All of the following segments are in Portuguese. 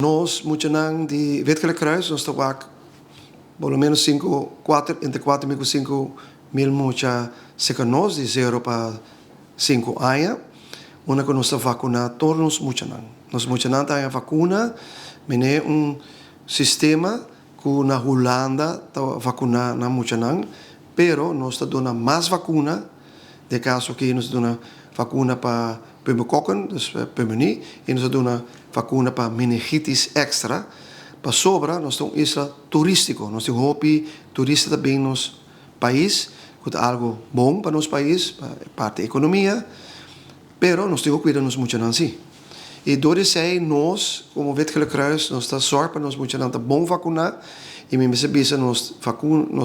Nós, muito não, de Wetgele Kruis, nós estamos pelo menos entre 4 mil e 5 mil mucha secanos de 0 para 5 anos. Uma que nós estamos vacunando todos muito não. Nós muito não temos vacuna, mas sistema que na Holanda está vacunando muito não, pero nós estamos dando mais vacuna, de caso que nós damos vacuna para pneumococcus, dus pneumonie, e nós damos vacuna para meningitis extra. Para sobra, nós temos isla turístico. Nós temos hopi turista também no país, que é algo bom para nosso país, para parte da economia, pero nós temos que cuidar-nos muito assim. E door zij nós, como Wetgele Kruis, nós está sorte para nós muito não tá bom vacinar, e mesmo se bisa nos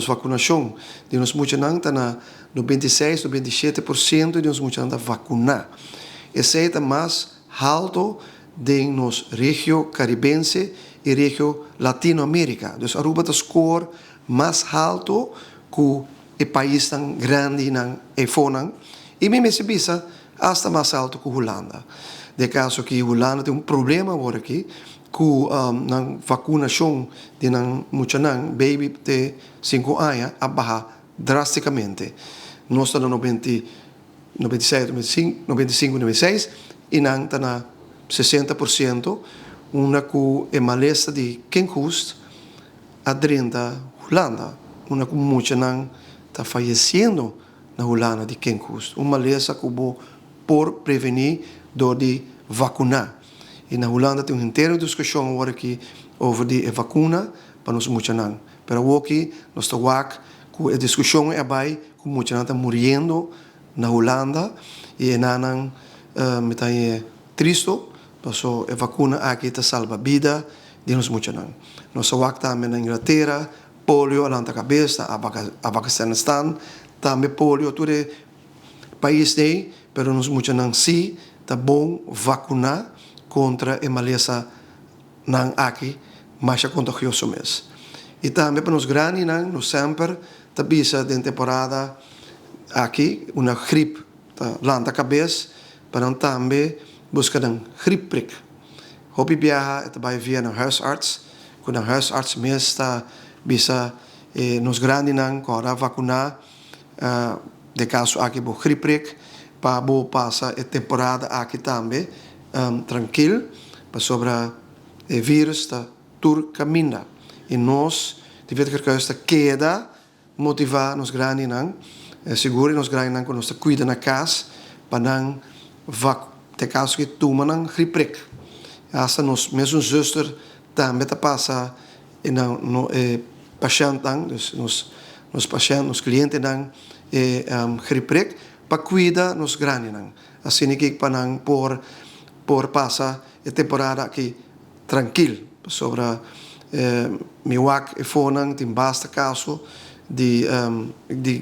vacinação de nós muito não tá na 96, 97% de nós muito não tá vacinar. Esse é mais alto de nos região caribense e região Latinoamérica. Dus Aruba tá score mais alto que o país tão grande não é fora. E mesmo se bisa hasta mais alto que Holanda. De caso que Holanda tem problema agora aqui com a vacinação de muito não baby de 5 anos a baixar drasticamente. Nós estamos no 97, 95, 96 e não está na 60%, uma com a maleza de Kenkoest a 30 Holanda, uma com muito não está falecendo na Holanda de Kenkoest, uma maleza que por prevenir de vacunar. E na Holanda tem inteira discussão agora aqui over de vacuna para nós muito não. Pero aqui nós estamos com a discussão é bem com muito não está morrendo na Holanda e não me está triste, porque a vacuna aqui está salva vida de nós muito não. Nós estamos também na Inglaterra, polio na cabeça, Afeganistão, também polio todo país daí, pero nós muito não sim tá bom vacinar contra a maleza não aqui mais contagioso mesmo. E também para nós grandes não, nós sempre tá bisa de temporada aqui uma gripe tá lá na cabeça para nós também buscar um gripe prick. Hopi viaja vai via na huisarts, quando a huisarts mesmo está bisa nós grandes não para vacinar de caso aqui bo gripe prick para bo passa a temporada aqui também tranquilo para sobre o vírus está tur caminha e nós de Wetgele Kruis está queda motivar nos grandes não seguro nos grandes não que nós cuida na casa para não de caso que toma não gripe hasta nos mesmo zuster também está passa e não no paciente não nos pacientes nos clientes não gripe para cuidar nos grandes não assim que para não por passar a temporada aqui tranquilo sobre meu e fone tem basta caso de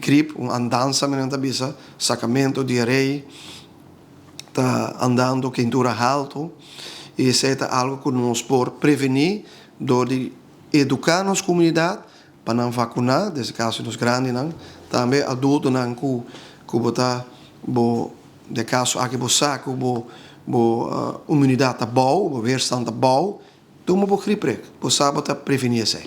gripe andança me não bisa sacamento diarreia tá andando quentura alto e isso é algo que nós por prevenir de educar nossa comunidade para não vacinar nesse caso nos grandes não também adulto não que botar de caso aqui bo saco imunidade tá boa, o weerstand tá bom, toma bo gripe, bo sabe prevenir isso.